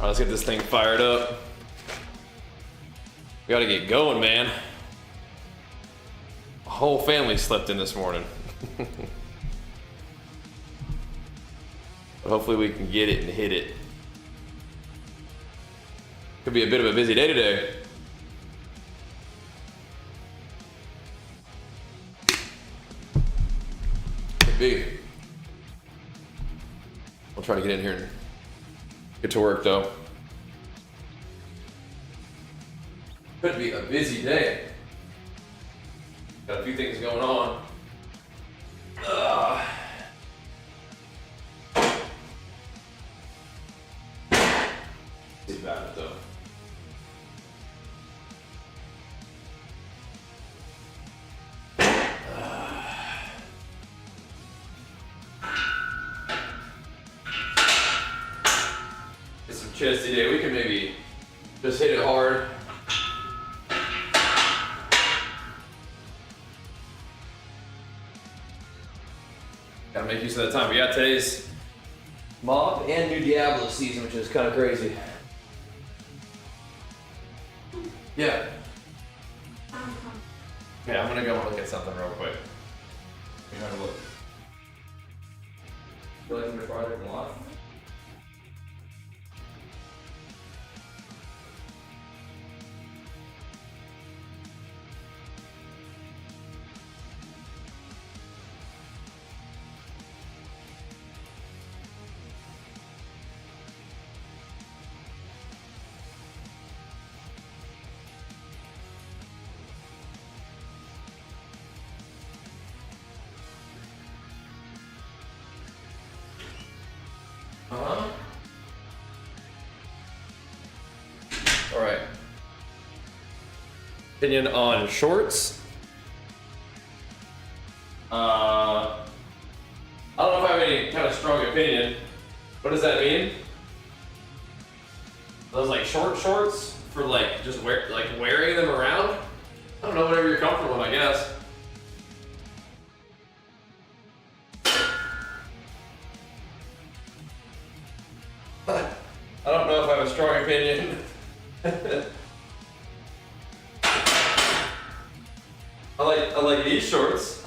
All right, let's get this thing fired up. We gotta get going, man. The whole family slept in this morning. But hopefully we can get it and hit it. Could be a bit of a busy day today. Could be. I'll try to get in here and get to work though. Could be a busy day. Got a few things going on. It's bad though. It's some chesty day. We can maybe just hit it hard. Gotta make use of that time. We got today's Mob and New Diablo season, which is kind of crazy. Yeah. Yeah, I'm gonna go and look at something real quick. You have a look. Feel like I'm farther than a lot. All right. Opinion on shorts. I don't know if I have any kind of strong opinion. What does that mean? Those like short shorts for like just wearing them around? I don't know, whatever you're comfortable in, I guess. I don't know if I have a strong opinion. I like these shorts.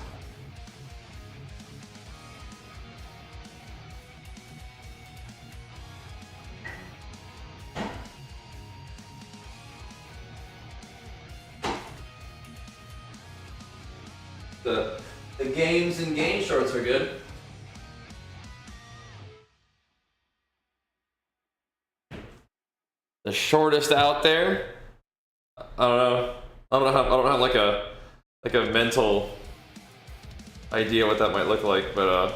The games and game shorts are good. The shortest out there. I don't know. I don't have like a mental idea what that might look like, but I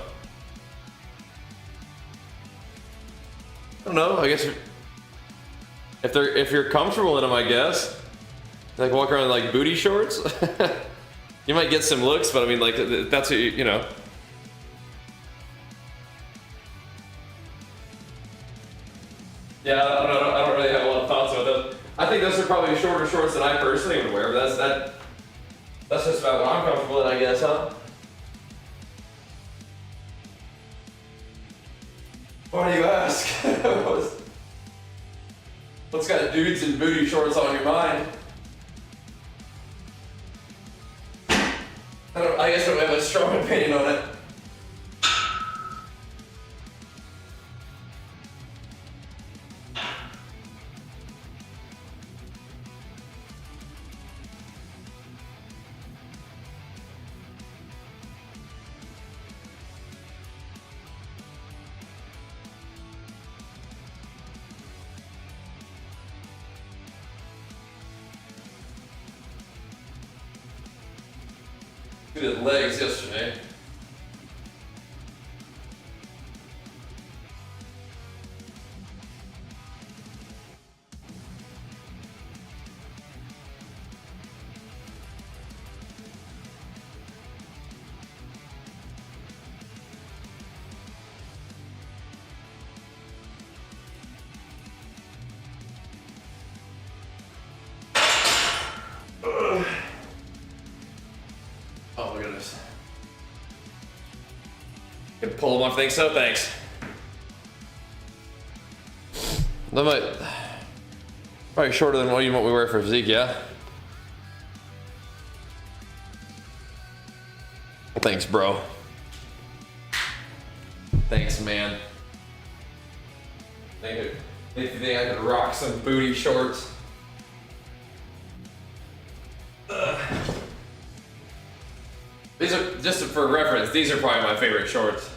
don't know. I guess if you're comfortable in them, I guess. Like walk around in like booty shorts. You might get some looks, but I mean, like that's what you know. Yeah, I don't really have a lot of thoughts about those. I think those are probably shorter shorts than I personally would wear, but that's just about what I'm comfortable in, I guess, huh? Why do you ask? What's got dudes in booty shorts on your mind? I guess I don't have a strong opinion on it. Look at his legs yesterday. Oh my goodness. Can pull them off, think so? Thanks. That might probably shorter than what we wear for physique, yeah. Thanks, bro. Thanks, man. If you think I could rock some booty shorts. These are, just for reference, these are probably my favorite shorts.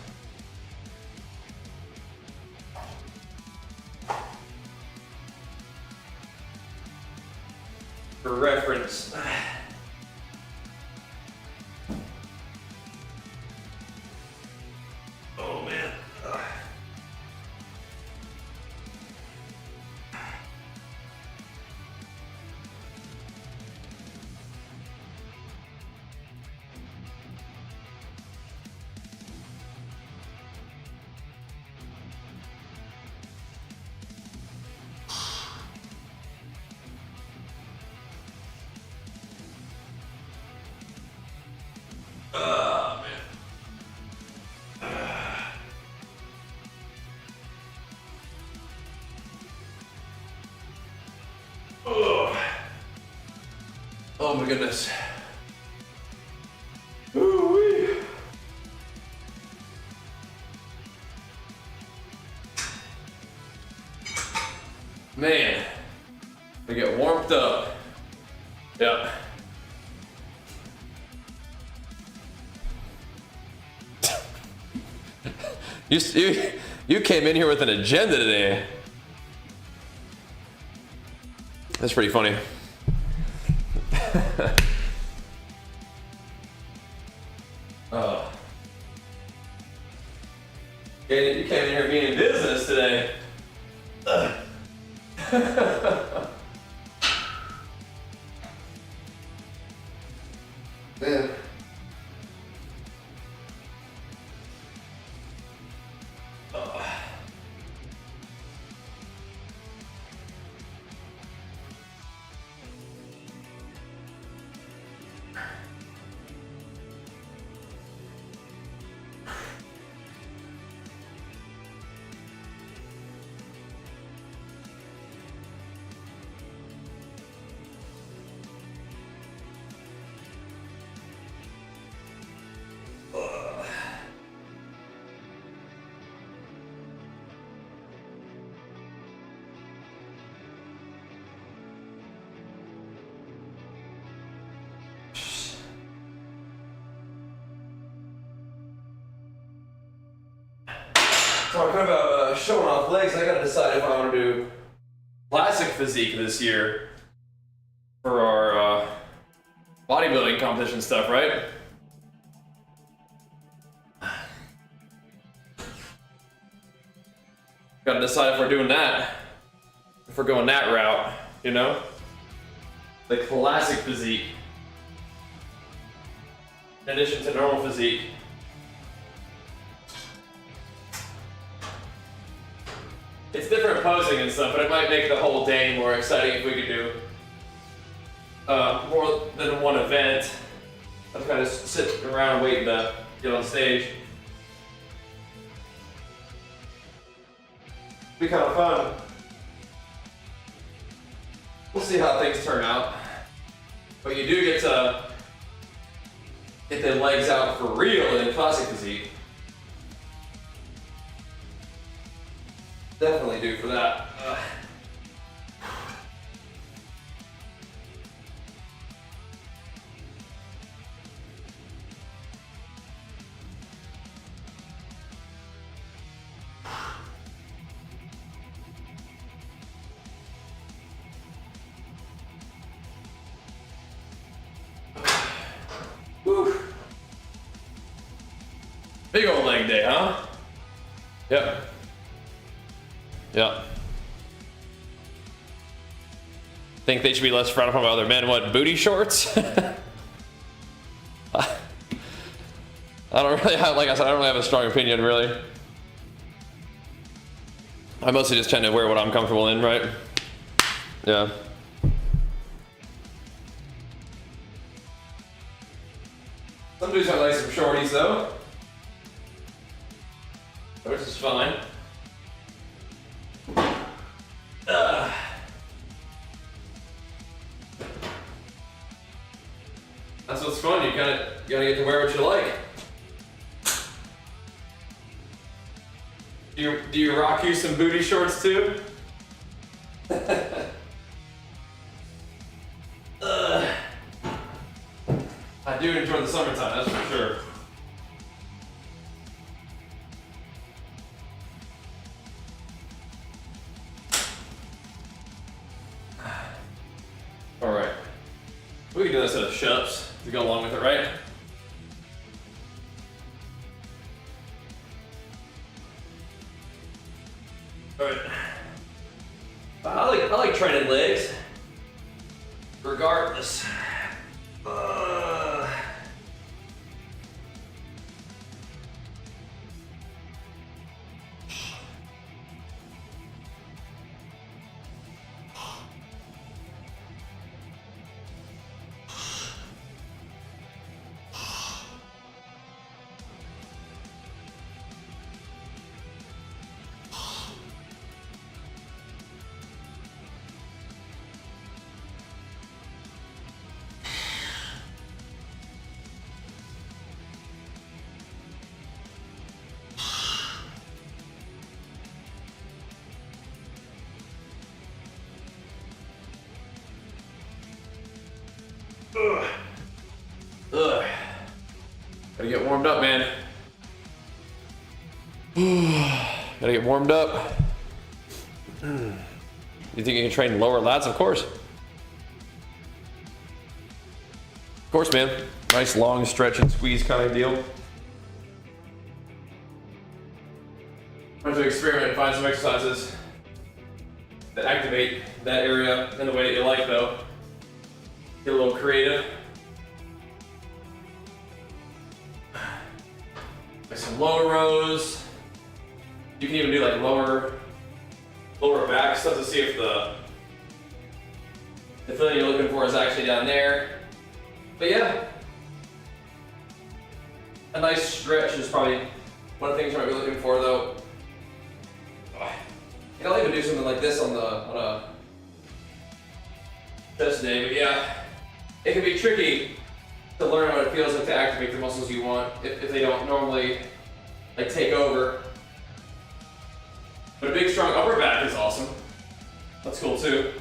For reference. Oh man. Oh my goodness. Ooh-wee. Man, we get warmed up. Yep. You came in here with an agenda today. That's pretty funny. You came in here being in business today. Man. Talking about showing off legs, I gotta decide if I want to do classic physique this year for our bodybuilding competition stuff, right? Gotta decide if we're doing that, if we're going that route, you know? The classic physique, in addition to normal physique. It's different posing and stuff, but it might make the whole day more exciting if we could do more than one event. I'm kind of sitting around waiting to get on stage. Be kind of fun. We'll see how things turn out. But you do get to get the legs out for real in classic physique. Definitely do for that. Whew. Big old leg day, huh? Yep. Yeah. Think they should be less frowned upon by other men. What, booty shorts? I don't really have, like I said, I don't really have a strong opinion, really. I mostly just tend to wear what I'm comfortable in, right? Yeah. Some dudes might like some shorties, though. Which is fine. gotta get to wear what you like. Do you rock you some booty shorts too? I do enjoy the summertime, that's for sure. All right, we can do this set of shuts to go along with it, right? All right. I like training legs, regardless. Ugh. Gotta get warmed up, man. Gotta get warmed up. You think you can train lower lats? Of course. Of course, man. Nice long stretch and squeeze kind of deal. I'm going to experiment and find some exercises that activate that area in the way that you like, though. Get a little creative. Like some lower rows. You can even do like lower back stuff to see if the feeling you're looking for is actually down there. But yeah, a nice stretch is probably one of the things you might be looking for, though. And I'll even do something like this on a chest day, but yeah, it can be tricky to learn what it feels like to activate the muscles you want if they don't normally like take over. But a big strong upper back is awesome. That's cool too.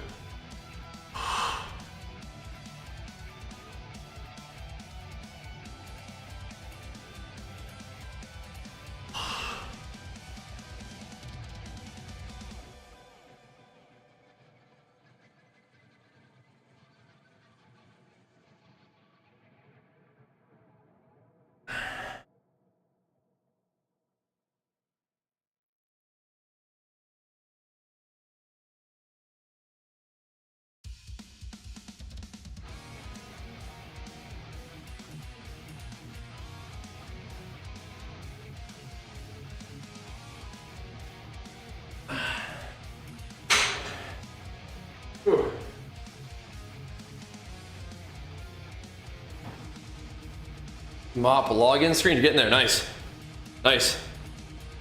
Whew. Mop login screen, you're getting there, nice. Nice.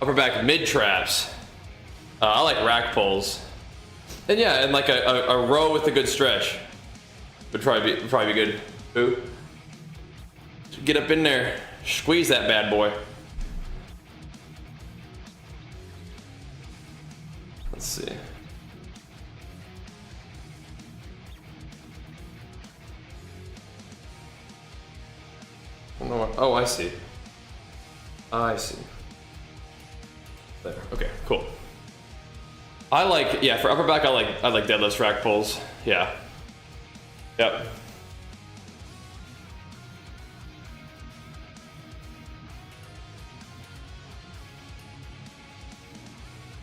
Upper back mid traps. I like rack pulls. And yeah, and like a row with a good stretch would probably be good. Ooh. Get up in there, squeeze that bad boy. Let's see. Oh, I see. I see. There. Okay, cool. I like, yeah, for upper back, I like deadlifts, rack pulls. Yeah. Yep.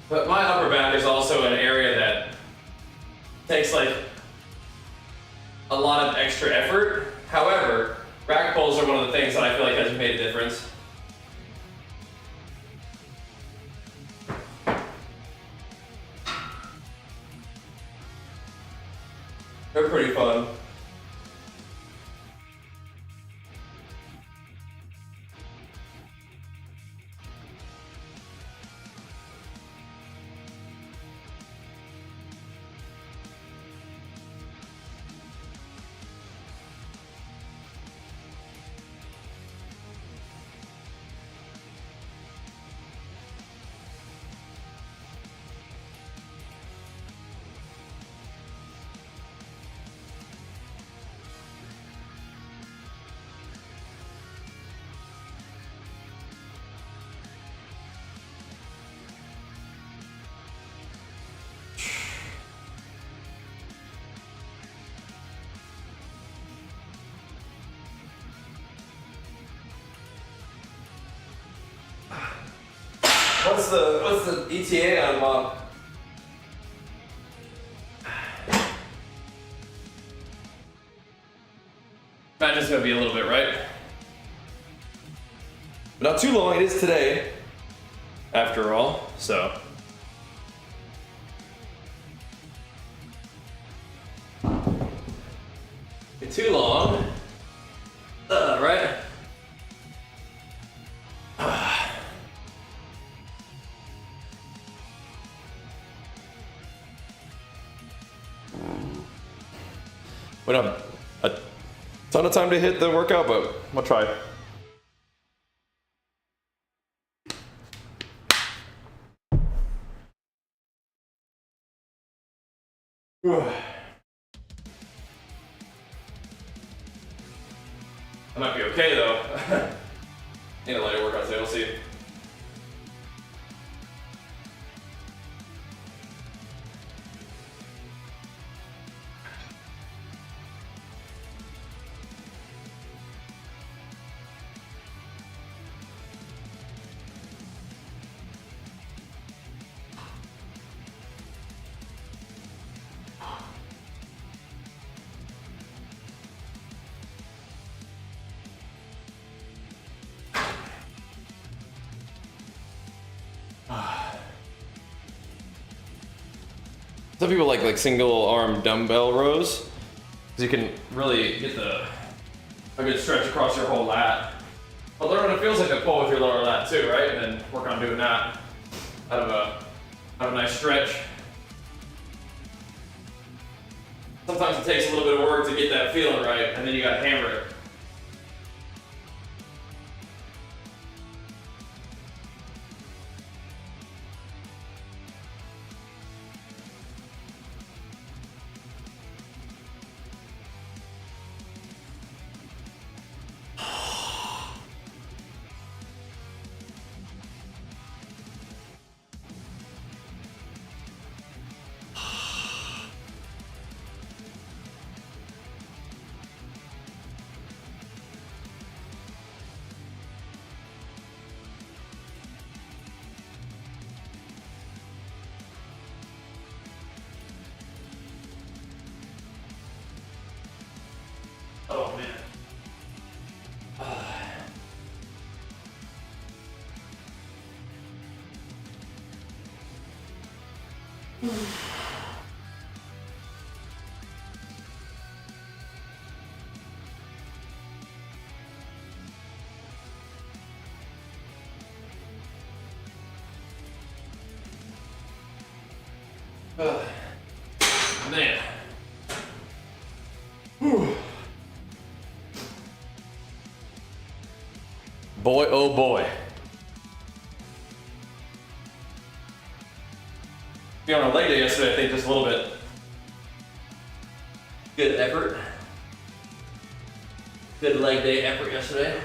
But my upper back is also an area that takes like a lot of extra effort. However, rack pulls are one of the things that I feel like has made a difference. They're pretty fun. what's the ETA on mop? Imagine's gonna be a little bit, right? But not too long, it is today, after all, so. Not too long, right? We don't have a ton of time to hit the workout, but we'll try. I might be okay though. Need a lighter workout today, we'll see. Some people like single arm dumbbell rows, because you can really get a good stretch across your whole lat. But learn what it feels like to pull with your lower lat too, right? And then work on doing that out of a nice stretch. Sometimes it takes a little bit of work to get that feeling right, and then you gotta hammer it. Oh man. Man. Whew. Boy, oh boy. Be on a leg day yesterday, I think, just a little bit. Good effort. Good leg day effort yesterday.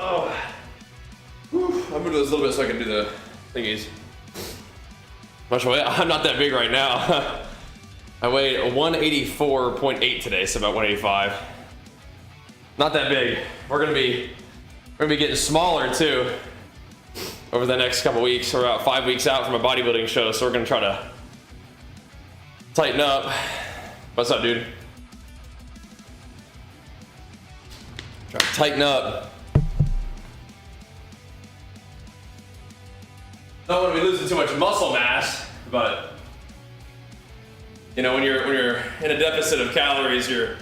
Oh, whew. I'm gonna do this a little bit so I can do the thingies. I'm not that big right now. I weighed 184.8 today, so about 185. Not that big. We're gonna be getting smaller too over the next couple weeks. We're about 5 weeks out from a bodybuilding show, so we're gonna try to tighten up. What's up, dude? Try to tighten up. Don't want to be losing too much muscle mass, but you know, when you're in a deficit of calories, you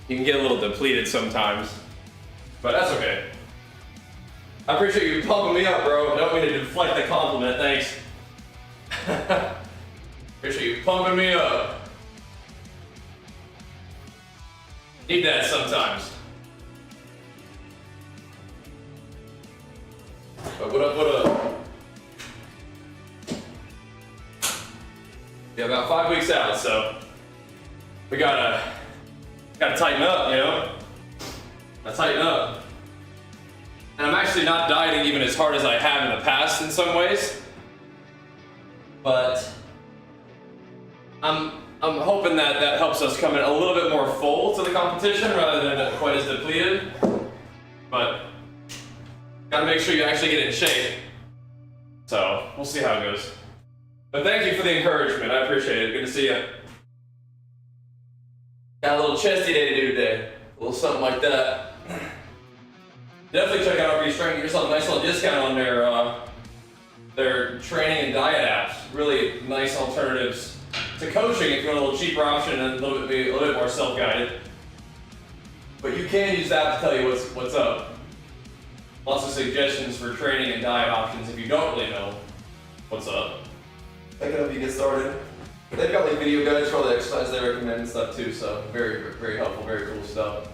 can get a little depleted sometimes. But that's okay. I appreciate you pumping me up, bro. I don't mean to deflect the compliment, thanks. Appreciate you pumping me up. Need that sometimes. But what up? Yeah, about 5 weeks out, so we gotta tighten up, you know? Gotta tighten up. And I'm actually not dieting even as hard as I have in the past in some ways. But I'm hoping that helps us come in a little bit more full to the competition rather than quite as depleted. But gotta make sure you actually get in shape. So we'll see how it goes. But thank you for the encouragement. I appreciate it. Good to see you. Got a little chesty day to do today. A little something like that. Definitely check out Livestream. Get yourself a nice little discount on their training and diet apps. Really nice alternatives to coaching if you want a little cheaper option and a little bit more self-guided. But you can use that to tell you what's up. Lots of suggestions for training and diet options if you don't really know what's up. That can help you get started. They've got like video guides for all the exercises they recommend and stuff too, so very, very helpful, very cool stuff.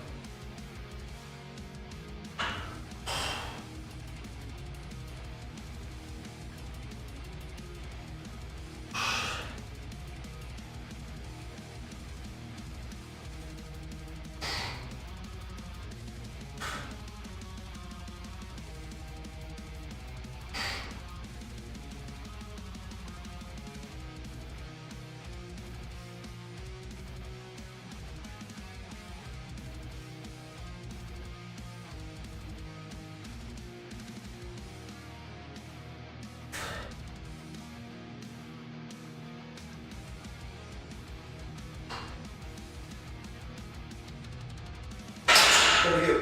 Trying to get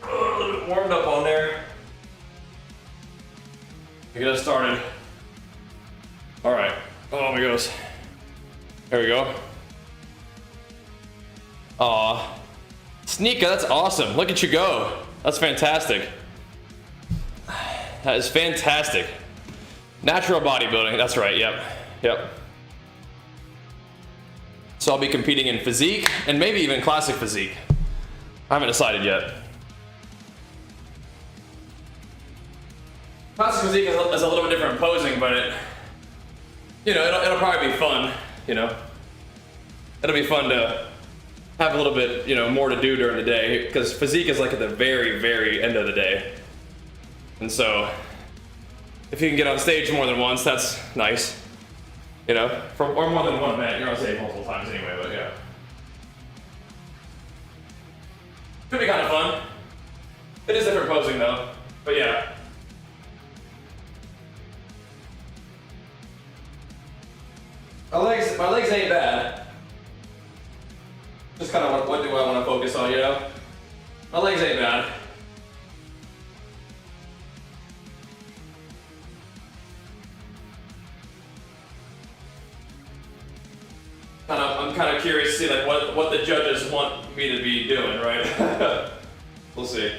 a little bit warmed up on there. We get us started. All right. Oh my goodness. There we go. Aw. Sneaka, that's awesome. Look at you go. That's fantastic. That is fantastic. Natural bodybuilding. That's right. Yep. So I'll be competing in physique and maybe even classic physique. I haven't decided yet. Classic physique is a little bit different posing, but it'll probably be fun, you know. It'll be fun to have a little bit, more to do during the day, because physique is like at the very, very end of the day. And so, if you can get on stage more than once, that's nice. Or more than one event. You're on stage multiple times anyway, but yeah. Could be kind of fun. It is different posing though, but yeah. My legs ain't bad. Just kind of what do I want to focus on, My legs ain't bad. I'm kind of curious to see like what the judges want me to be doing, right? We'll see.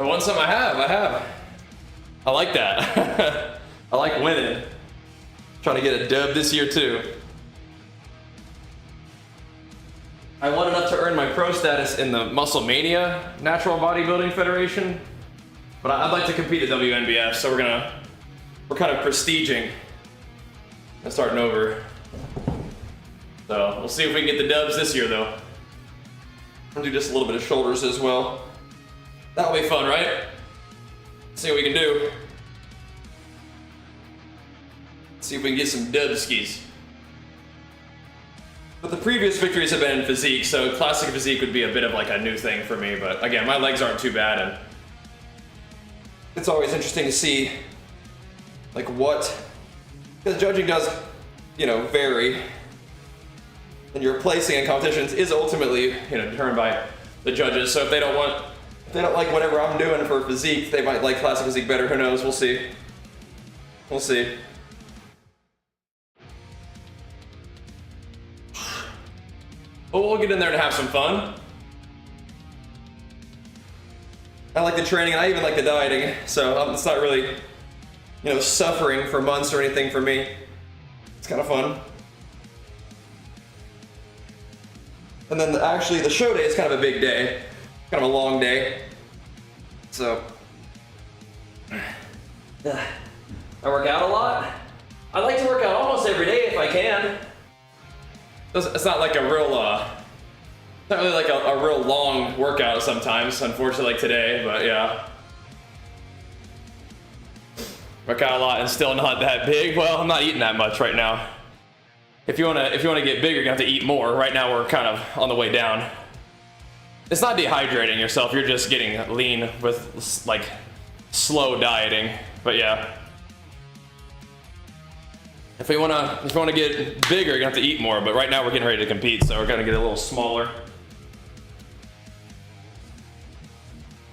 I won some. I have. I like that. I like winning. Trying to get a dub this year too. I won enough to earn my pro status in the Muscle Mania Natural Bodybuilding Federation, but I'd like to compete at WNBF, so we're kind of prestiging and starting over. So we'll see if we can get the dubs this year though. I'll do just a little bit of shoulders as well. That'll be fun, right? See what we can do. See if we can get some dubskis. But the previous victories have been in physique, so classic physique would be a bit of like a new thing for me. But again, my legs aren't too bad, and it's always interesting to see like because judging does, vary, and your placing in competitions is ultimately, determined by the judges. So if they don't like whatever I'm doing for physique, they might like classic physique better. Who knows? We'll see. We'll see. But we'll get in there to have some fun. I like the training and I even like the dieting, so it's not really, you know, suffering for months or anything for me. It's kind of fun. And then actually the show day is kind of a big day, kind of a long day. So, I work out a lot. I like to work out almost every day if I can. It's not like a real, it's not really like a real long workout sometimes, unfortunately, like today, but yeah. Work out a lot and still not that big. Well, I'm not eating that much right now. If you wanna get bigger, you're gonna have to eat more. Right now we're kind of on the way down. It's not dehydrating yourself, you're just getting lean with like slow dieting. But yeah. If you wanna get bigger, you're gonna have to eat more, but right now we're getting ready to compete, so we're gonna get a little smaller.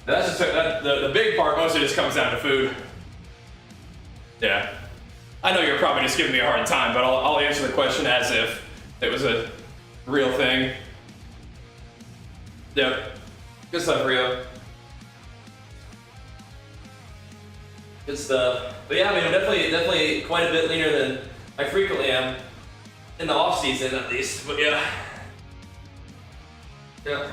That's just, the big part mostly just comes down to food. Yeah. I know you're probably just giving me a hard time, but I'll answer the question as if it was a real thing. Yep. Good stuff, Rio. Good stuff. But yeah, I mean, I'm definitely quite a bit leaner than I frequently am. In the off season, at least, but yeah. Yeah.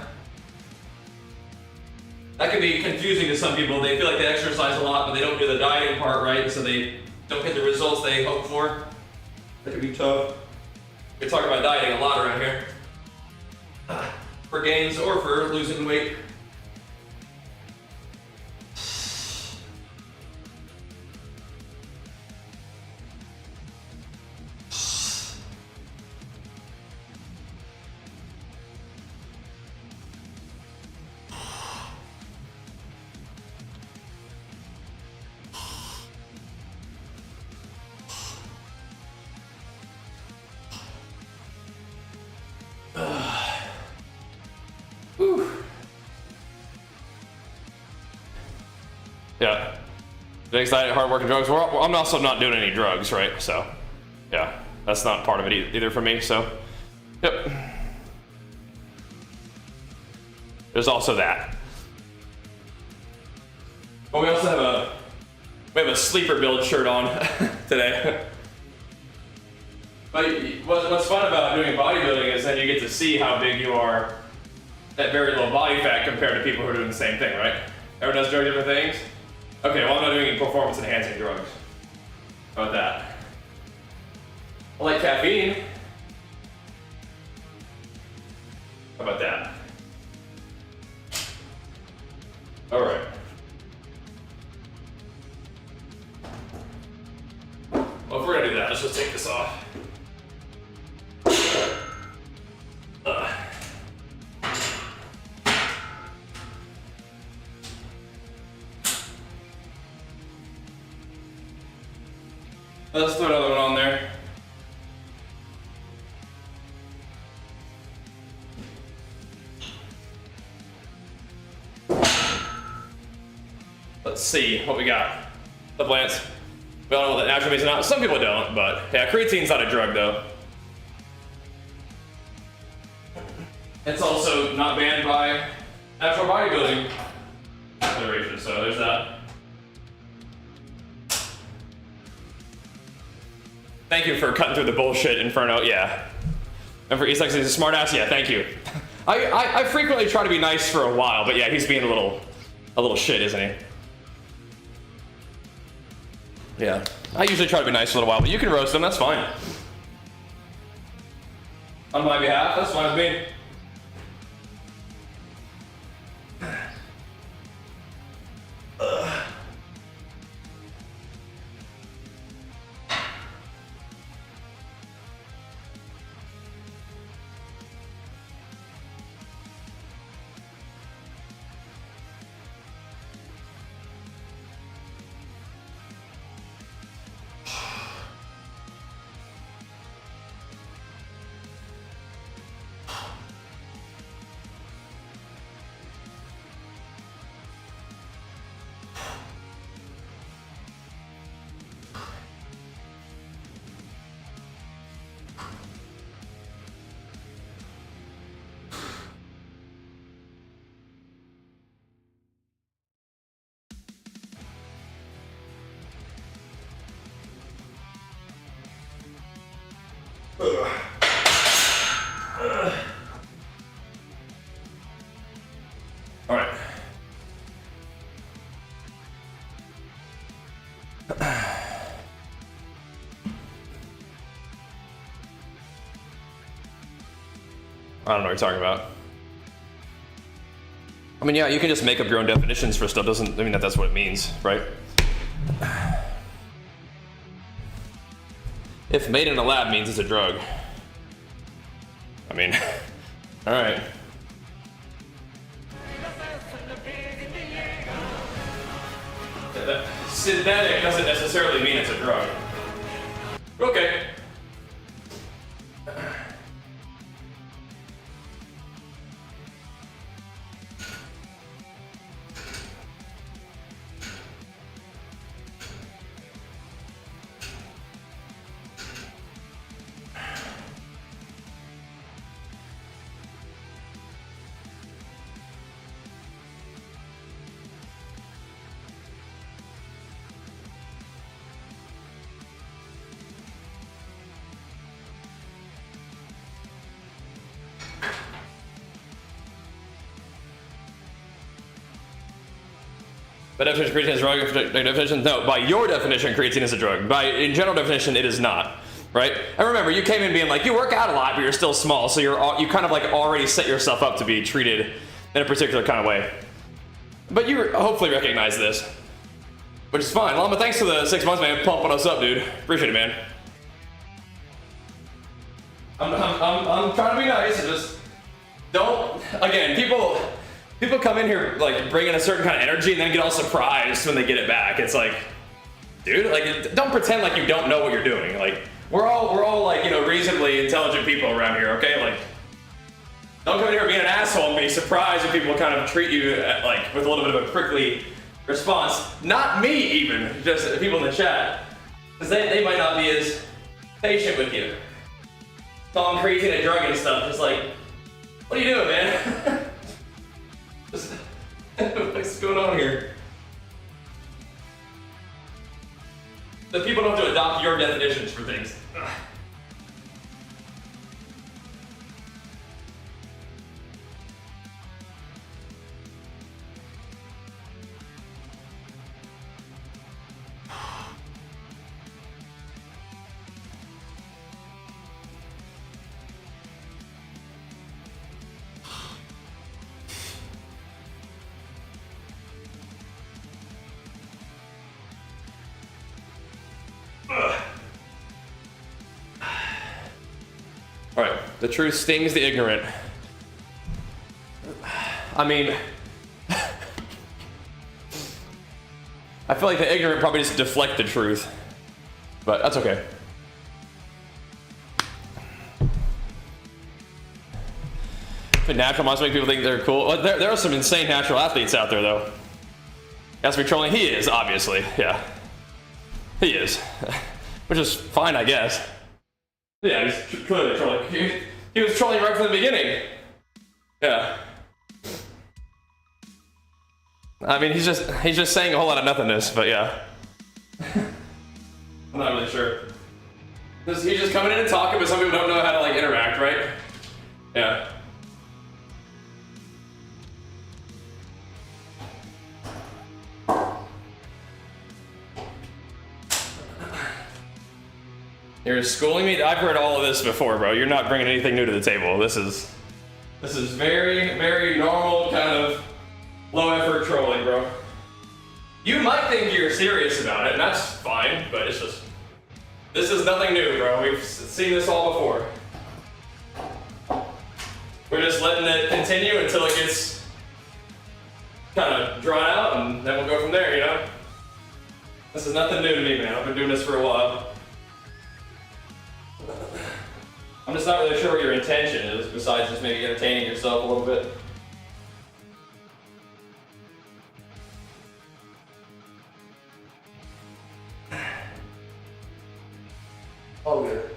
That can be confusing to some people. They feel like they exercise a lot, but they don't do the dieting part right, so they don't get the results they hope for. That can be tough. We talk about dieting a lot around here. For gains or for losing weight. Yeah. Anxiety, hard work, and drugs. I'm also not doing any drugs, right? So, yeah, that's not part of it either for me. So, yep. There's also that. But we also have a sleeper build shirt on today. But what's fun about doing bodybuilding is that you get to see how big you are at very low body fat compared to people who are doing the same thing, right? Everyone does very different things. Okay, well, I'm not doing any performance enhancing drugs. How about that? I like caffeine. How about that? All right. Well, if we're gonna do that, let's just take this off. Let's throw another one on there. Let's see what we got. Supplements. We all know what that natural means or not. Some people don't, but yeah, creatine's not a drug though. It's also not banned by Natural Bodybuilding Federation, so there's that. Thank you for cutting through the bullshit, Inferno. Yeah. And for East he's a smart ass. Yeah, thank you. I frequently try to be nice for a while, but yeah, he's being a little shit, isn't he? Yeah. I usually try to be nice for a little while, but you can roast him, that's fine. On my behalf, that's fine with me. I don't know what you're talking about. I mean, yeah, you can just make up your own definitions for stuff. Doesn't I mean that's what it means, right? If made in a lab means it's a drug. I mean, all right. Synthetic doesn't necessarily mean it's a drug. Okay. By definition, creatine is a drug. Definition? No, by your definition, creatine is a drug. In general definition, it is not. Right? And remember, you came in being like, you work out a lot, but you're still small, so you kind of like already set yourself up to be treated in a particular kind of way. But you hopefully recognize this, which is fine. Llama, thanks for the 6 months, man. Pumping us up, dude. Appreciate it, man. I'm trying to be nice and just don't. Again, people come in here like bringing a certain kind of energy and then get all surprised when they get it back. It's like, dude, like don't pretend like you don't know what you're doing. Like we're all like, you know, reasonably intelligent people around here, okay? Like don't come in here being an asshole and be surprised when people kind of treat you like with a little bit of a prickly response. Not me even, just people in the chat. Because they might not be as patient with you. Calling crazy and drug and stuff, just like, what are you doing, man? What's going on here? The people don't have to adopt your definitions for things. Ugh. All right, the truth stings the ignorant. I mean, I feel like the ignorant probably just deflect the truth, but that's okay. The natural must make people think they're cool. Well, there are some insane natural athletes out there, though. Has to be trolling. He is, obviously. Yeah, he is, which is fine, I guess. Yeah, he's clearly trolling. He was trolling right from the beginning. Yeah. I mean, he's just saying a whole lot of nothingness, but yeah. I'm not really sure. He's just coming in and talking, but some people don't know how to like interact, right? Yeah. You're schooling me? I've heard all of this before, bro. You're not bringing anything new to the table. This is very, very normal kind of low effort trolling, bro. You might think you're serious about it, and that's fine, but it's just, this is nothing new, bro. We've seen this all before. We're just letting it continue until it gets kind of drawn out, and then we'll go from there, you know? This is nothing new to me, man. I've been doing this for a while. I'm just not really sure what your intention is, besides just maybe entertaining yourself a little bit. Oh, good.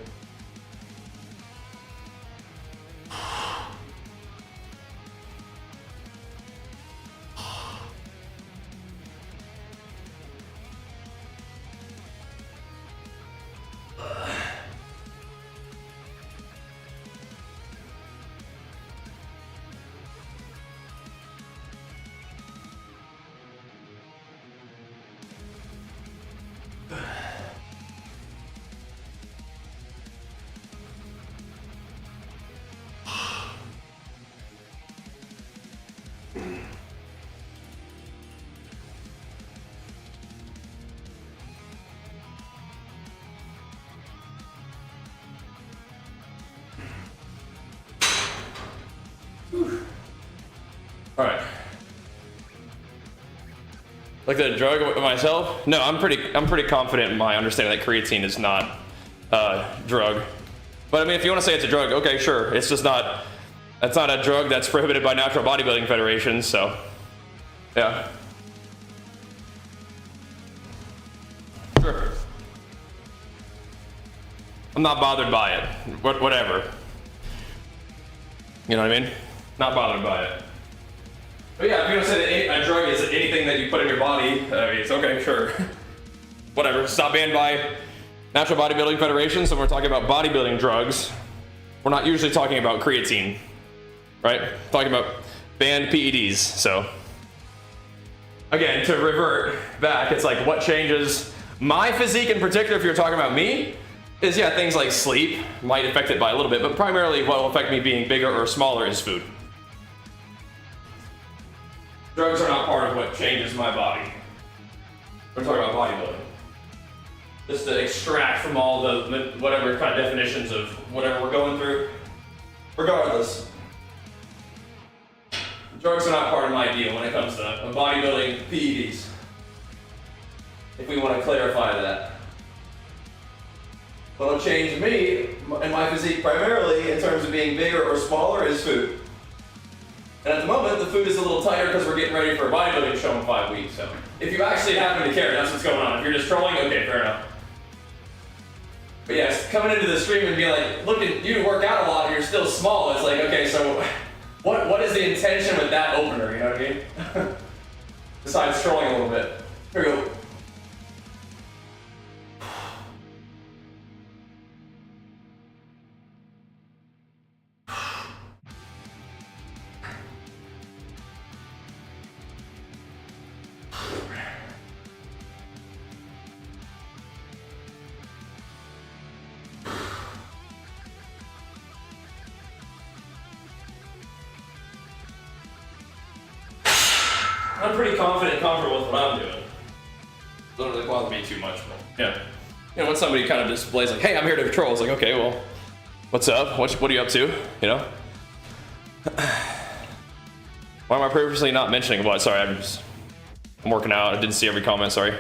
Like the drug myself? No, I'm pretty confident in my understanding that creatine is not a drug. But I mean, if you want to say it's a drug, okay, sure. It's just not. That's not a drug that's prohibited by natural bodybuilding federations. So, yeah. Sure. I'm not bothered by it. Whatever. You know what I mean? Not bothered by it. But yeah, if you want to say that a drug is anything that you put in your body, I mean, it's okay, sure. Whatever. It's not banned by natural bodybuilding federations, so we're talking about bodybuilding drugs. We're not usually talking about creatine, right? We're talking about banned PEDs. So again, to revert back, it's like what changes my physique in particular, if you're talking about me, is yeah, things like sleep might affect it by a little bit, but primarily what will affect me being bigger or smaller is food. Drugs are not part of what changes my body. We're talking about bodybuilding. Just to extract from all the whatever kind of definitions of whatever we're going through. Regardless, drugs are not part of my deal when it comes to bodybuilding PEDs. If we want to clarify that. What'll change me and my physique primarily in terms of being bigger or smaller is food. And at the moment, the food is a little tighter because we're getting ready for a bodybuilding show in 5 weeks. So if you actually happen to care, that's what's going on. If you're just trolling, okay, fair enough. But yes, coming into the stream and being like, look at you work out a lot and you're still small. It's like, okay, so what is the intention with that opener? You know what I mean? Besides trolling a little bit. Here we go. I'm pretty confident and comfortable with what I'm doing. Doesn't really bother me too much, but yeah. You know, when somebody kind of displays like, hey, I'm here to troll, it's like, okay, well, what's up? What are you up to? You know? Why am I purposely not mentioning what? Sorry, I'm working out. I didn't see every comment, sorry.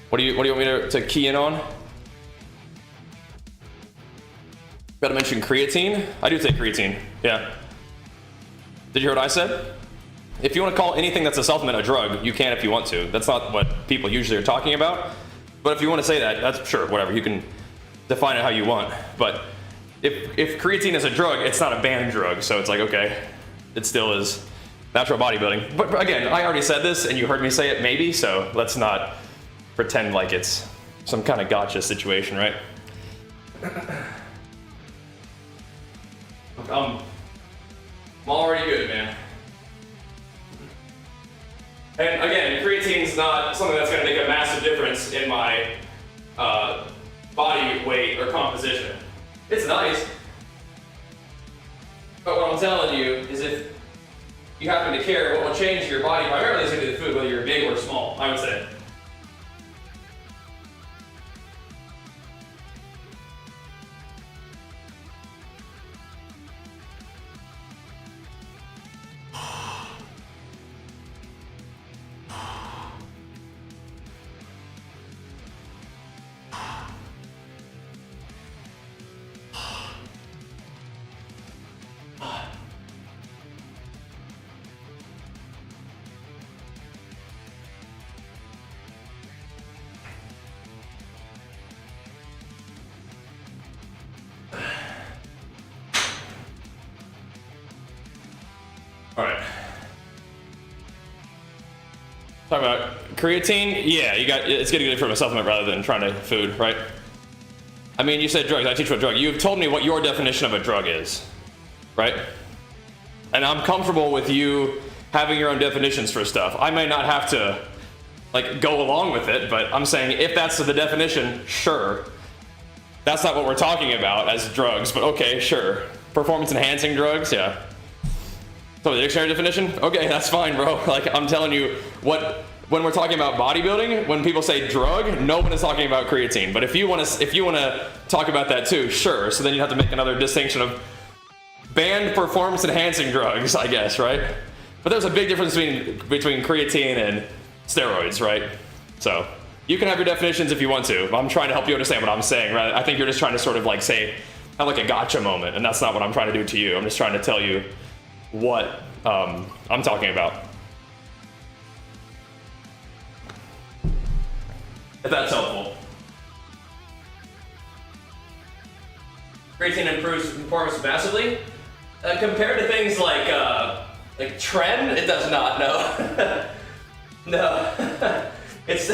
What do you want me to key in on? Gotta mention creatine? I do take creatine, yeah. Did you hear what I said? If you want to call anything that's a supplement a drug, you can if you want to. That's not what people usually are talking about. But if you want to say that, that's sure, whatever. You can define it how you want. But if creatine is a drug, it's not a banned drug. So it's like, okay, it still is natural bodybuilding. But again, I already said this and you heard me say it maybe, so let's not pretend like it's some kind of gotcha situation, right? I'm already good, man. And again, creatine's not something that's going to make a massive difference in my body weight or composition. It's nice. But what I'm telling you is if you happen to care, what will change your body primarily is going to be the food, whether you're big or small, I would say. All right. Talk about creatine. Yeah, it's getting it from a supplement rather than trying to food, right? I mean, you said drugs. I teach what drug. You've told me what your definition of a drug is, right? And I'm comfortable with you having your own definitions for stuff. I may not have to like go along with it, but I'm saying if that's the definition, sure. That's not what we're talking about as drugs, but okay, sure. Performance enhancing drugs, yeah. So the dictionary definition? Okay, that's fine, bro. Like I'm telling you when we're talking about bodybuilding, when people say drug, no one is talking about creatine. But if you want to talk about that too, sure. So then you have to make another distinction of banned performance enhancing drugs, I guess, right? But there's a big difference between creatine steroids, right? So you can have your definitions if you want to. I'm trying to help you understand what I'm saying, right? I think you're just trying to sort of like say, have like a gotcha moment, and that's not what I'm trying to do to you. I'm just trying to tell you what I'm talking about. If that's helpful. Creatine improves performance massively. Compared to things like Tren, it does not. No, no. it's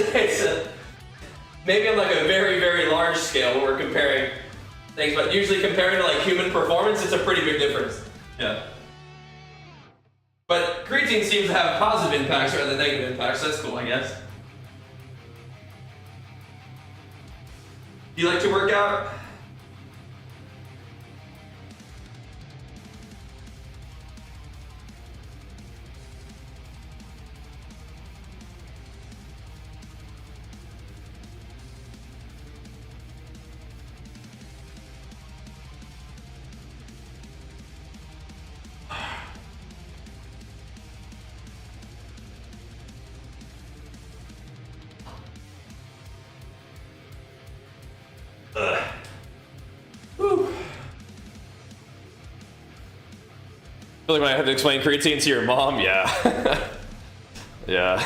maybe on like a very, very large scale when we're comparing things, but usually comparing to like human performance, it's a pretty big difference. Yeah. But creatine seems to have positive impacts rather than negative impacts. That's cool, I guess. Do you like to work out? Really, when I have to explain creatine to your mom, yeah. Yeah.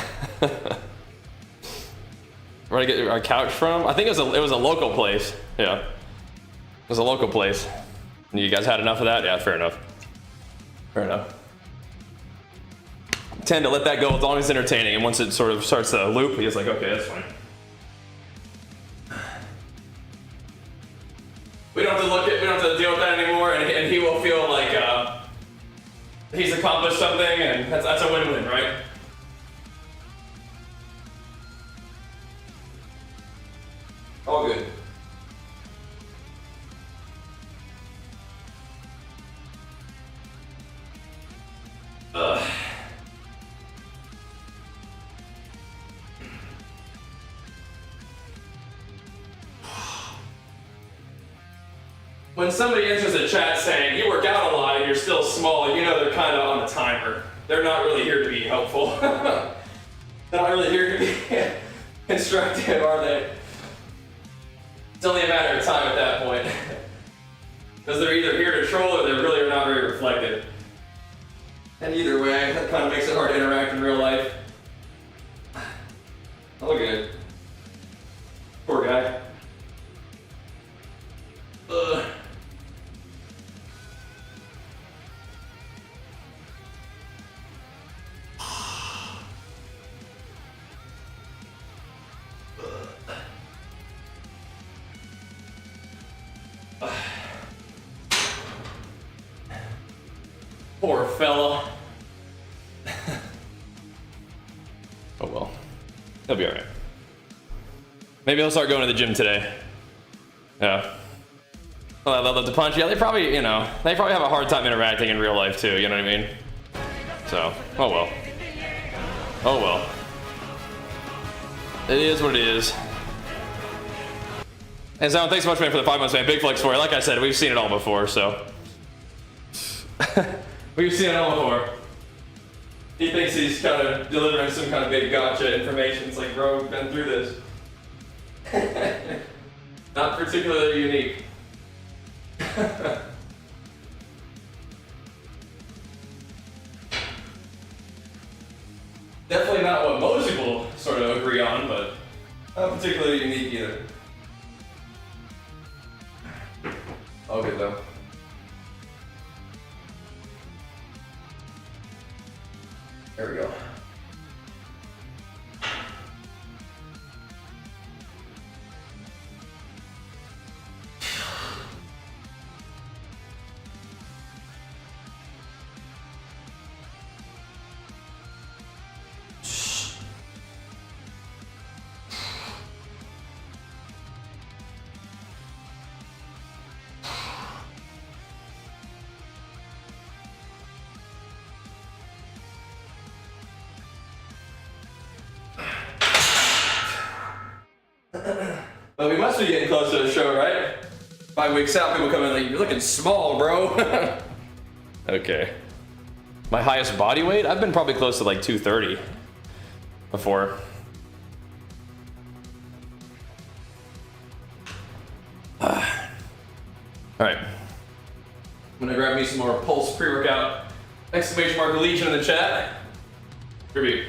Where did I get our couch from? I think it was a local place. Yeah. It was a local place. You guys had enough of that? Yeah, fair enough. Fair enough. I tend to let that go as long as it's entertaining, and once it sort of starts to loop, he's like, okay, that's fine. We don't have to deal with that anymore, and he will feel like he's accomplished something, and that's a win-win, right? All good. When somebody enters the chat saying, you work out a lot and you're still small, you know they're kind of on a timer. They're not really here to be helpful. They're not really here to be constructive, are they? It's only a matter of time at that point. Because they're either here to troll or they really are not very reflective. And either way, that kind of makes it hard to interact in real life. All good. Poor guy. Ugh. Poor fella. Oh well. He'll be alright. Maybe he'll start going to the gym today. Yeah. Well, I love to punch. Yeah, they probably have a hard time interacting in real life too, you know what I mean? So, oh well. Oh well. It is what it is. And Zone, thanks so much, man, for the 5 months, man. Big flex for you. Like I said, we've seen it all before, so. We've seen it all before. He thinks he's kind of delivering some kind of big gotcha information. It's like, bro, we've been through this. Not particularly unique. Definitely not what most people sort of agree on, but not particularly unique either. All good though. There we go. But we must be getting close to the show, right? 5 weeks out, people come in like, you're looking small, bro. Okay. My highest body weight? I've been probably close to like 230. before. All right. I'm gonna grab me some more Pulse pre-workout. Exclamation mark Legion in the chat. Tribute.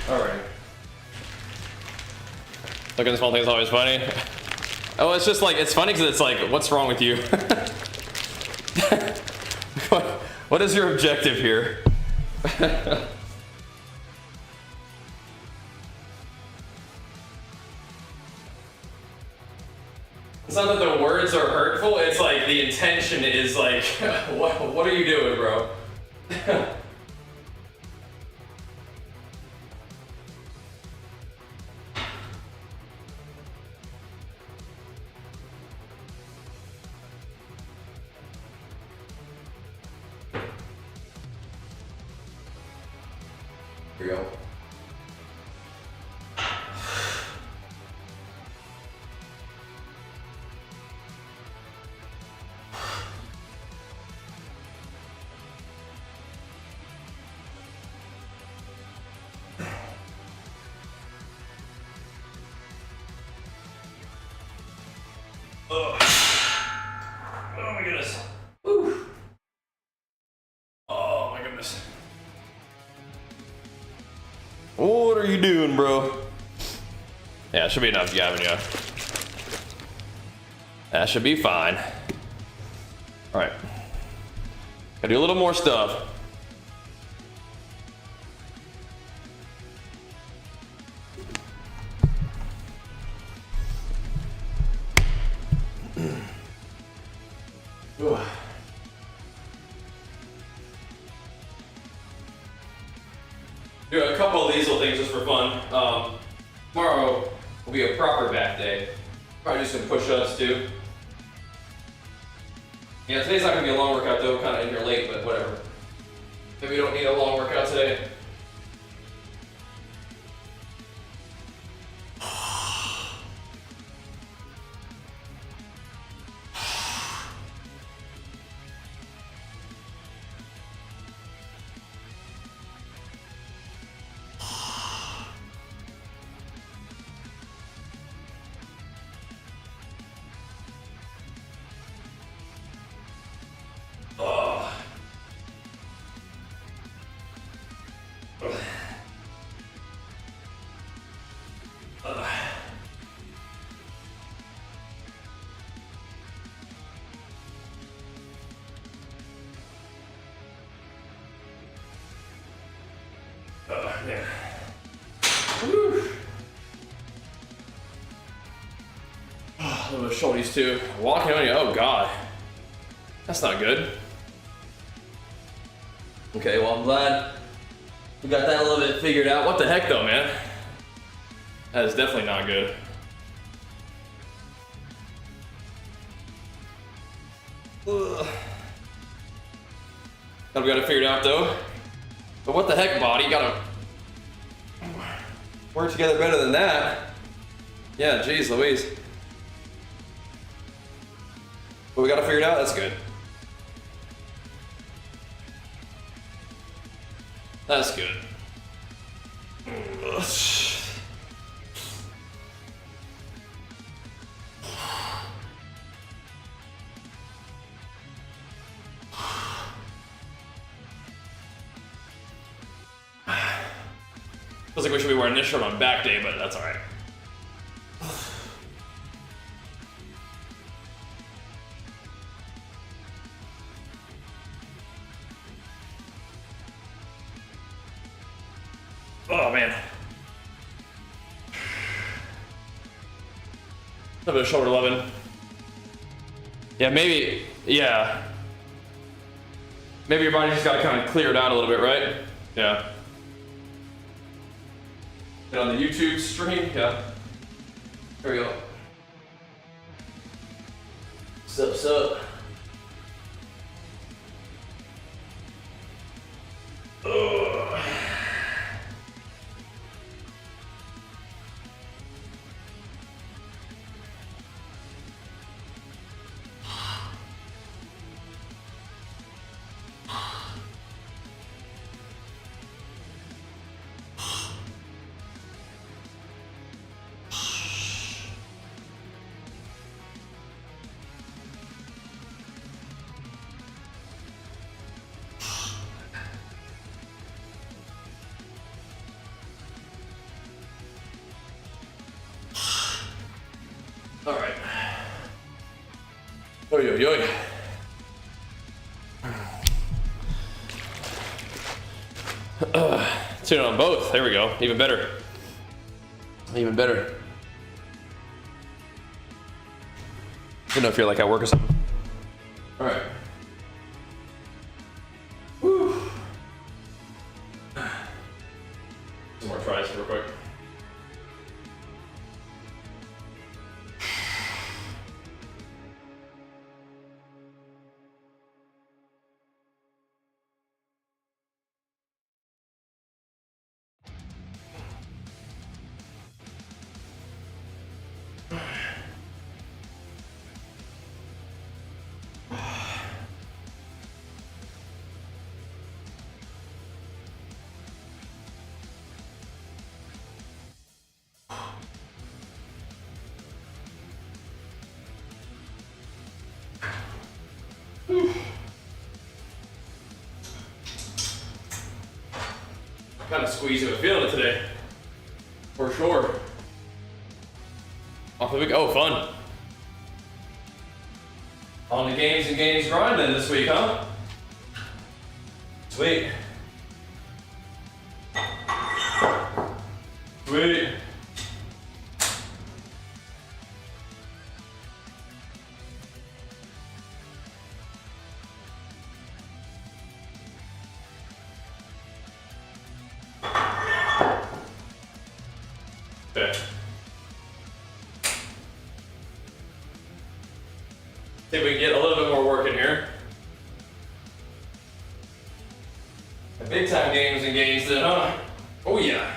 Alright. Looking at small things is always funny. Oh, it's just like, it's funny because it's like, what's wrong with you? What is your objective here? It's not that the words are hurtful, it's like the intention is like, what are you doing, bro? Here we go. Ugh. Oh my goodness. Woo. Oh my goodness. What are you doing, bro? Yeah, it should be enough, Gavin, yeah. That should be fine. Alright. Gotta do a little more stuff. Do a couple of these little things just for fun. Tomorrow will be a proper back day. Probably do some push-ups too. Yeah, today's not gonna be a long workout though, kind of in here late, but whatever. Maybe we don't need a long workout today. Yeah. Woo. A little bit of shoulders too. Walking on you, oh god. That's not good. Okay, well I'm glad we got that a little bit figured out. What the heck though, man? That is definitely not good. Ugh. Glad we got it figured out though. But what the heck, body? You gotta work together better than that. Yeah, geez Louise. But we got it figured out, that's good. That's good. Feels like we should be wearing this shirt on back day, but that's alright. Oh man. A little bit of shoulder loving. Yeah, maybe, yeah. Maybe your body just got to kind of clear it out a little bit, right? Yeah. And on the YouTube stream, yeah. There we go. Sup. Ugh. All right. Yo. Tune on both. There we go. Even better. Even better. I don't know if you're like at work or something. All right. Woo. Some more tries real quick. Kind of squeezing and feeling it today, for sure. Off the week, oh fun. On the games and games grinding this week, huh? Sweet. Sweet. Okay. See if we can get a little bit more work in here. Big time gains and gains then, huh? Oh yeah.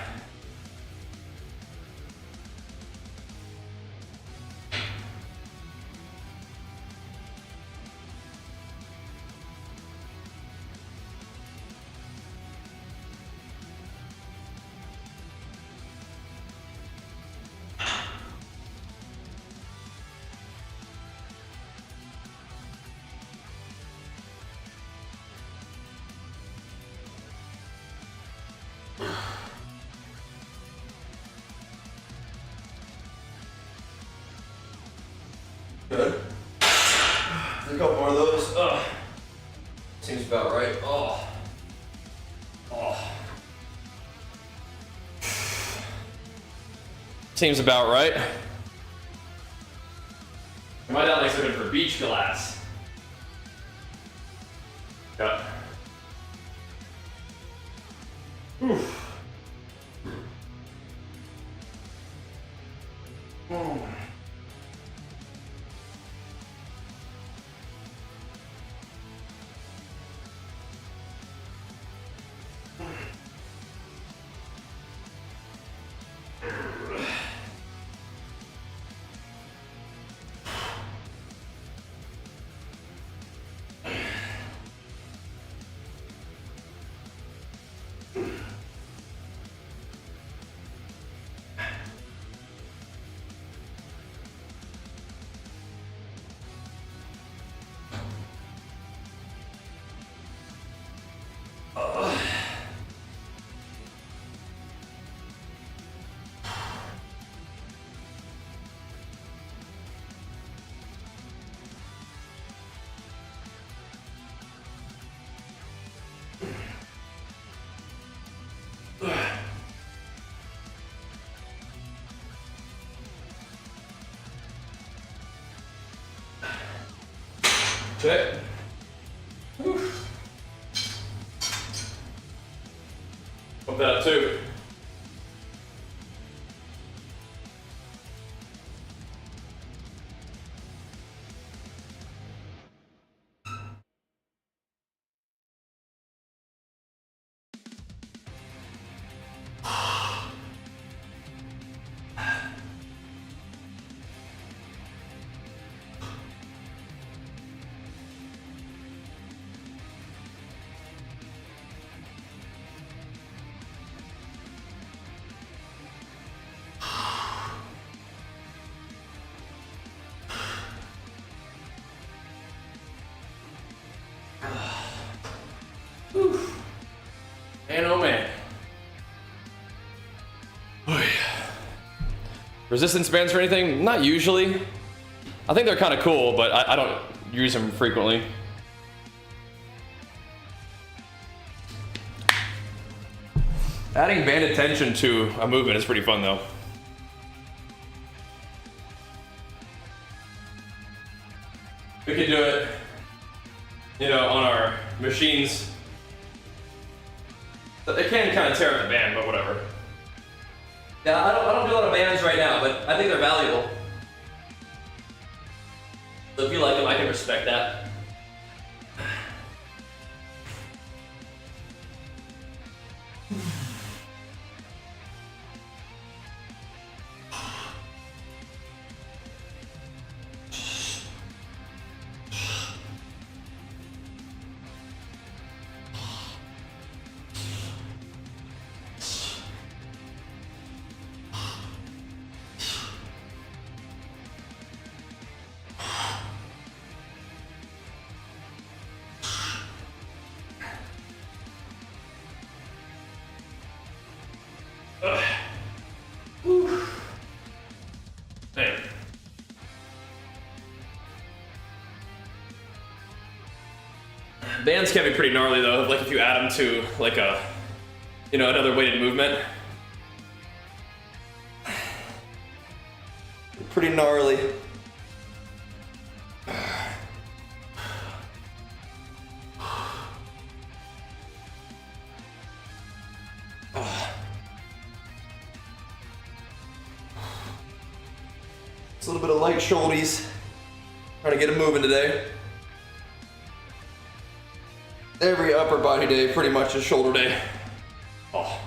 Good. A couple more of those. Seems about right. Oh. Seems about right. My dad likes looking for beach glass. Yeah. Oof. Okay. Oof. Pump that up too. Man, oh man. Resistance bands or anything? Not usually. I think they're kind of cool, but I don't use them frequently. Adding banded tension to a movement is pretty fun though. We could do it, you know, on our machines. It can kind of tear up the band, but whatever. Yeah, I don't do a lot of bands right now, but I think they're valuable. So if you like them, I can respect that. Damn. Bands can be pretty gnarly though, like if you add them to like a, you know, another weighted movement. Pretty gnarly. It's a little bit of light shouldies Trying to get him moving today. Every upper body day pretty much is shoulder day. Oh.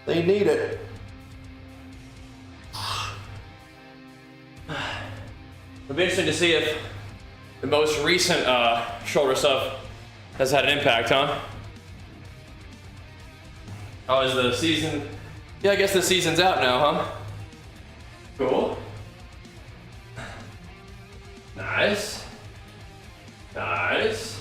They need it. It'll be interesting to see if the most recent shoulder stuff has had an impact, huh? How is the season? Yeah, I guess the season's out now, huh? Cool. Nice. Nice.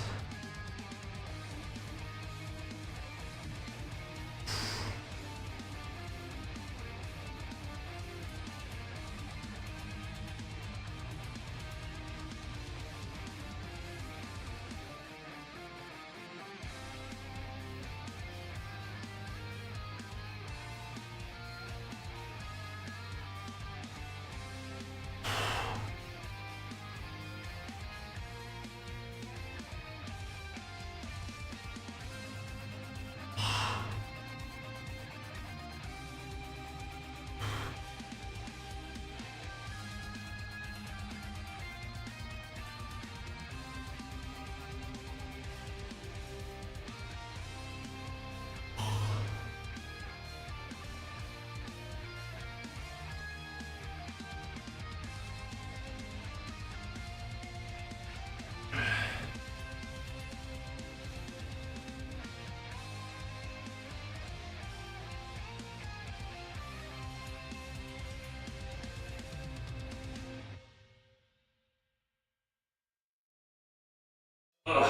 Ugh.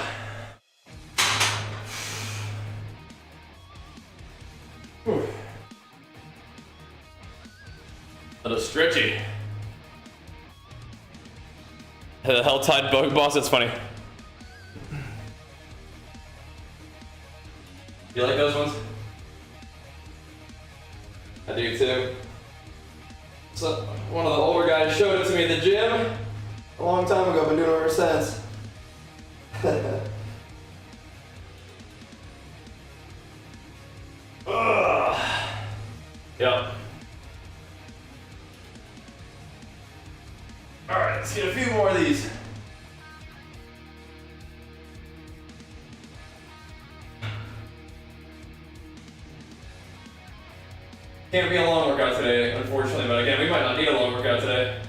Whew. A little stretchy. The hell-tied bug boss, that's funny. You like those ones? I do too. So, one of the older guys showed it to me at the gym a long time ago. I've been doing it ever since. Yep. Alright, let's get a few more of these. Can't be a long workout today, unfortunately, but again, we might not need a long workout today.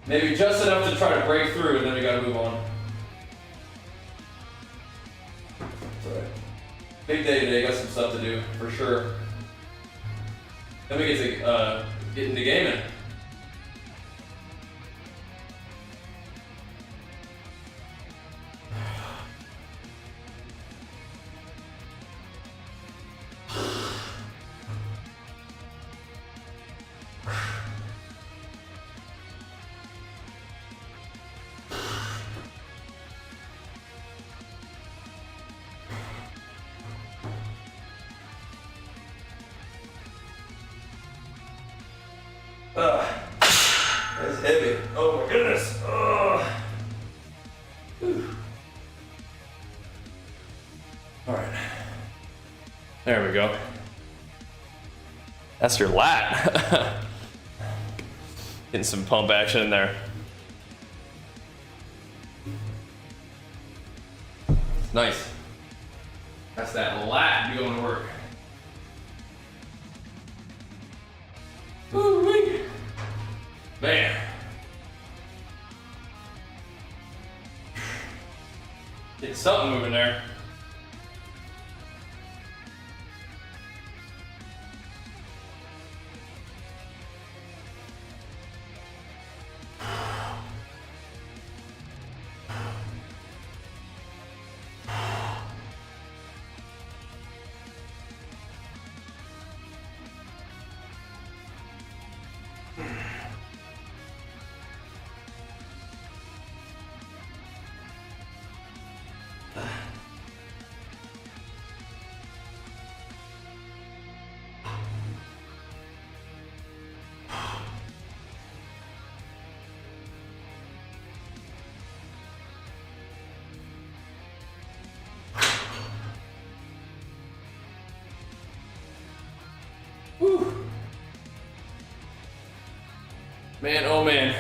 Maybe just enough to try to break through, and then we gotta move on. Sorry. Big day today, got some stuff to do, for sure. Then we get to get into gaming. That's heavy. Oh my goodness. Alright. There we go. That's your lat. Getting some pump action in there. Nice. That's that lat going to work. Woo-wee. Man. Get something moving there. Man, oh man.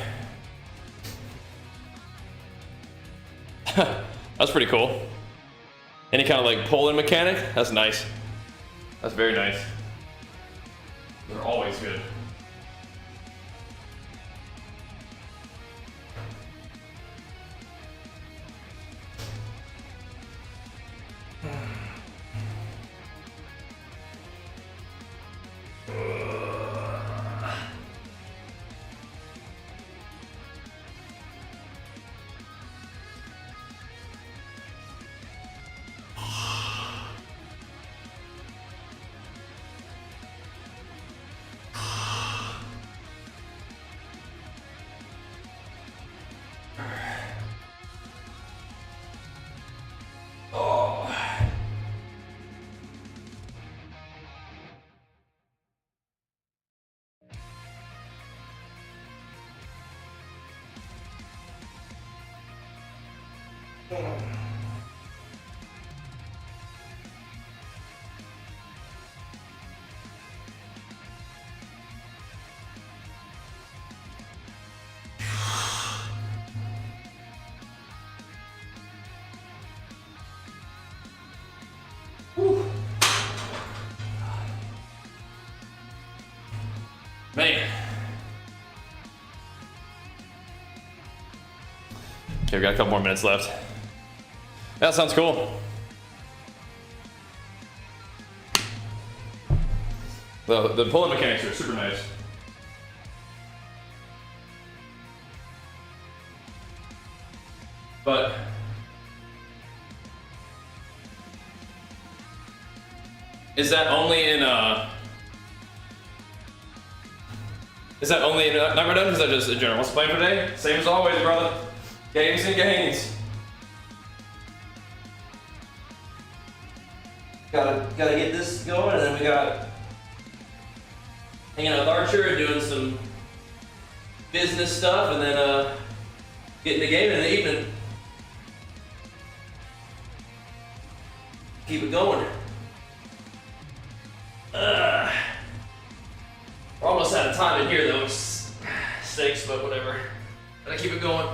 That's pretty cool. Any kind of like pull-in mechanic? That's nice. That's very nice. They're always good. Man. Okay, we got a couple more minutes left. That sounds cool. The pulling mechanics are super nice. But is that only in Never Done? Is that just in general? What's the plan for today? Same as always, brother. Games and gains. Gotta get this going, and then we got hanging out with Archer and doing some business stuff, and then getting the game in the evening. Keep it going. We're almost out of time in here though. It's 6, but whatever. Gotta keep it going.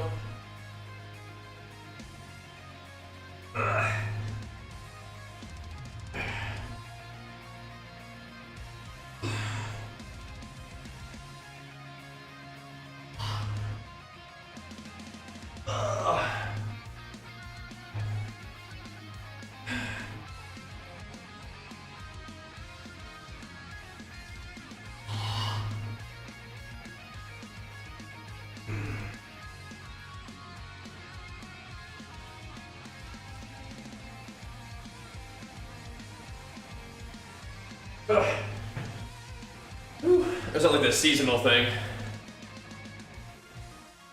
There's not like this seasonal thing.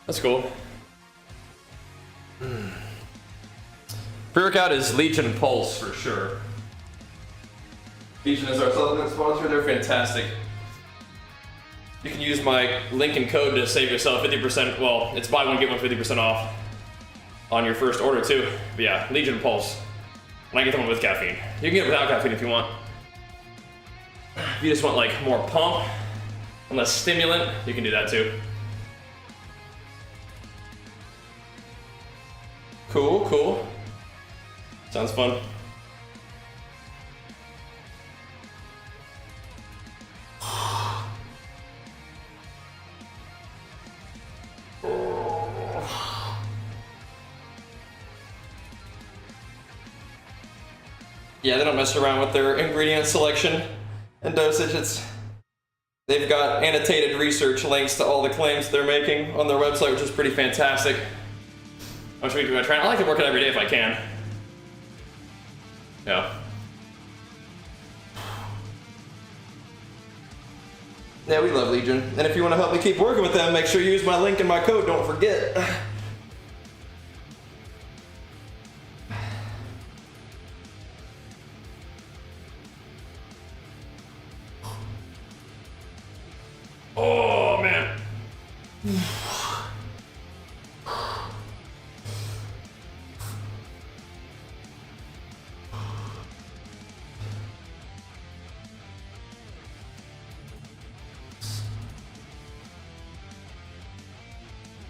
That's cool. Pre-workout is Legion Pulse for sure. Legion is our supplement sponsor. They're fantastic. You can use my link and code to save yourself 50%. Well, it's buy one, get one 50% off on your first order too. But yeah, Legion Pulse. And I get them with caffeine. You can get it without caffeine if you want. If you just want like more pump and less stimulant, you can do that too. Cool, cool. Sounds fun. Yeah, they don't mess around with their ingredient selection and dosage. They've got annotated research links to all the claims they're making on their website, which is pretty fantastic. I like to work it every day if I can. Yeah. Yeah, we love Legion. And if you want to help me keep working with them, make sure you use my link and my code, don't forget. Oh, man.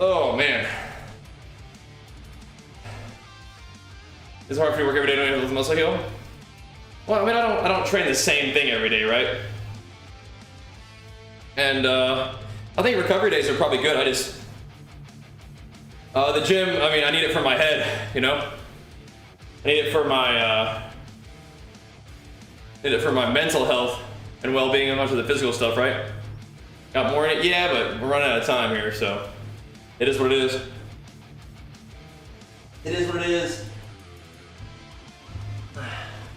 Oh man. It's hard for you to work every day knowing you have muscle heal. Well, I mean, I don't train the same thing every day, right? And I think recovery days are probably good. I just the gym. I mean, I need it for my head, you know. I need it for my mental health and well-being, and much of the physical stuff, right? Got more in it, yeah, but we're running out of time here, so it is what it is. It is what it is.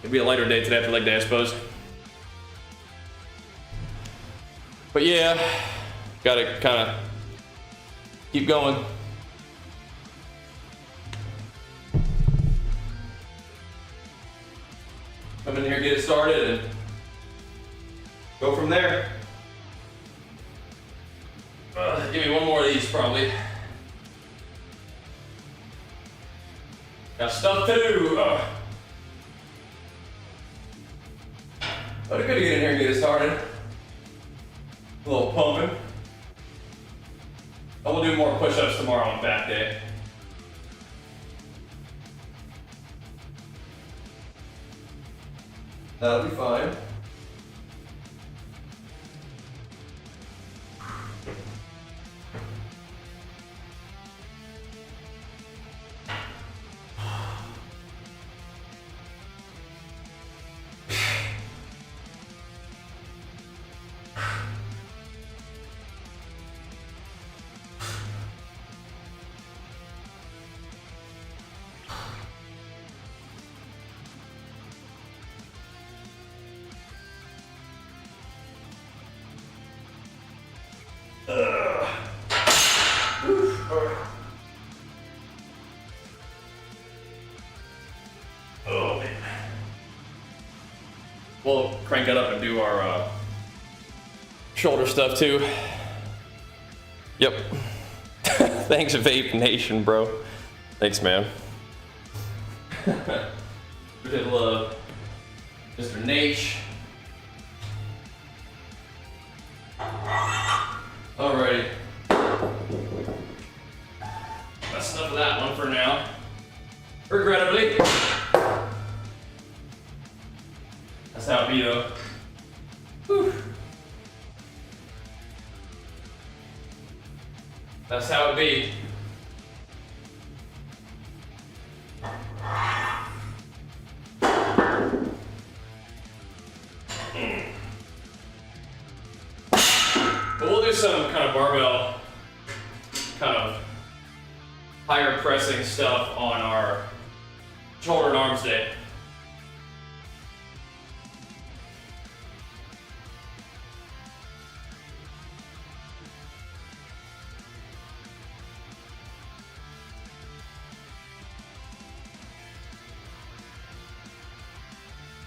It'll be a lighter day today after leg day, I suppose. But yeah, gotta kind of keep going. Come in here, get it started, and go from there. Give me one more of these, probably. Got stuff to do. But it's good to get in here and get it started. A little pumping. I will do more push-ups tomorrow on back day. That'll be fine. Oh man. We'll crank it up and do our shoulder stuff too. Yep. Thanks, Vape Nation, bro. Thanks, man. We did love Mr. Nate. Alrighty. That's enough of that one for now. Regrettably. That's how it be though. Whew. That's how it be. But we'll do some kind of barbell, kind of higher pressing stuff on our shoulder and arms day.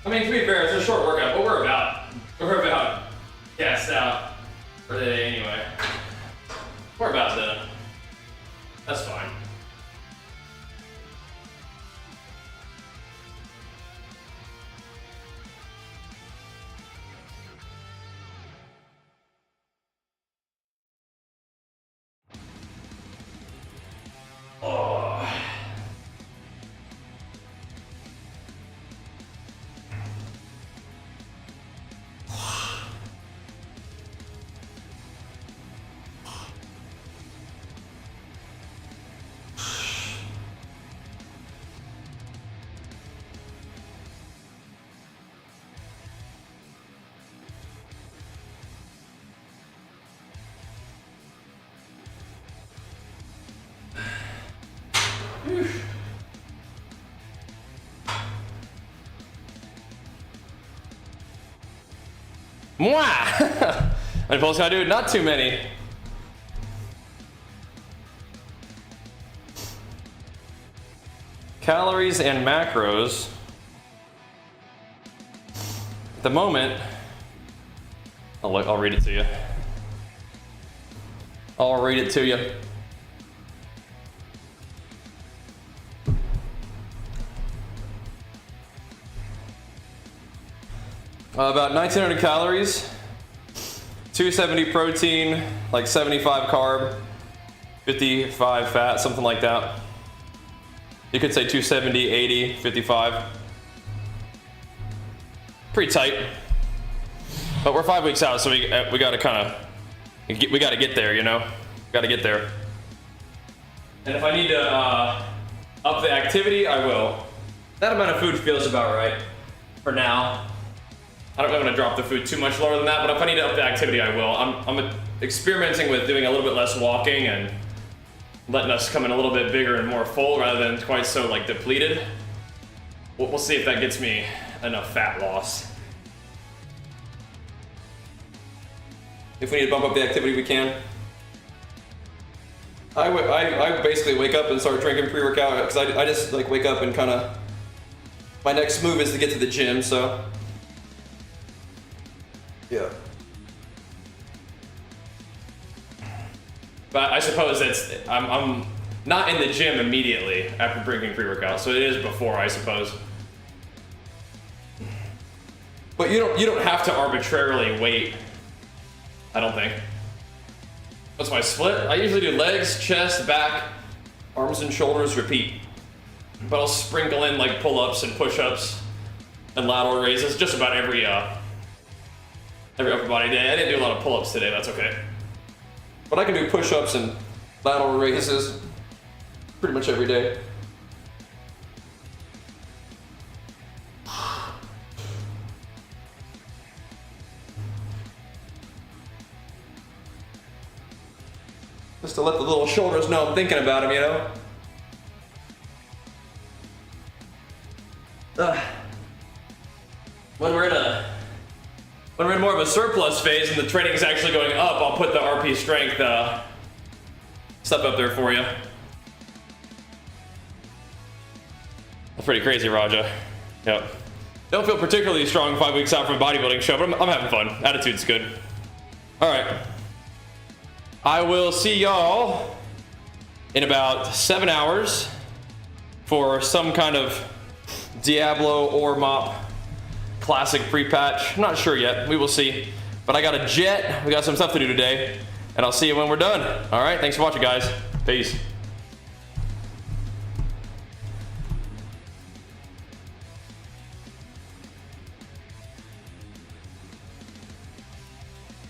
I mean, to be fair, it's a short workout, but we're about gassed out for the day anyway. We're about done. That's fine. Oh. Mwah! How many pulls can I do? Not too many. Calories and macros. At the moment, I'll read it to you. I'll read it to you. About 1900 calories, 270 protein, like 75 carb, 55 fat, something like that. You could say 270, 80, 55. Pretty tight. But we're 5 weeks out, so we gotta we gotta get there, you know? Gotta get there. And if I need to up the activity, I will. That amount of food feels about right for now. I don't want to drop the food too much lower than that, but if I need to up the activity, I will. I'm experimenting with doing a little bit less walking and letting us come in a little bit bigger and more full rather than quite so like depleted. We'll see if that gets me enough fat loss. If we need to bump up the activity, we can. I basically wake up and start drinking pre-workout because I just like wake up and kind of, my next move is to get to the gym, so. Yeah. But I suppose that's, I'm not in the gym immediately after drinking pre-workout, so it is before, I suppose. But you don't have to arbitrarily wait, I don't think. What's my split? I usually do legs, chest, back, arms and shoulders, repeat. But I'll sprinkle in like pull-ups and push-ups and lateral raises just about every upper body day. I didn't do a lot of pull-ups today, that's okay. But I can do push-ups and lateral raises pretty much every day. Just to let the little shoulders know I'm thinking about them, you know? When we're in more of a surplus phase and the training is actually going up, I'll put the RP strength stuff up there for you. That's pretty crazy, Raja. Yep. Don't feel particularly strong 5 weeks out from a bodybuilding show, but I'm having fun. Attitude's good. All right. I will see y'all in about 7 hours for some kind of Diablo or Mop classic pre-patch. I'm not sure yet. We will see. But I got a jet. We got some stuff to do today. And I'll see you when we're done. All right. Thanks for watching, guys. Peace.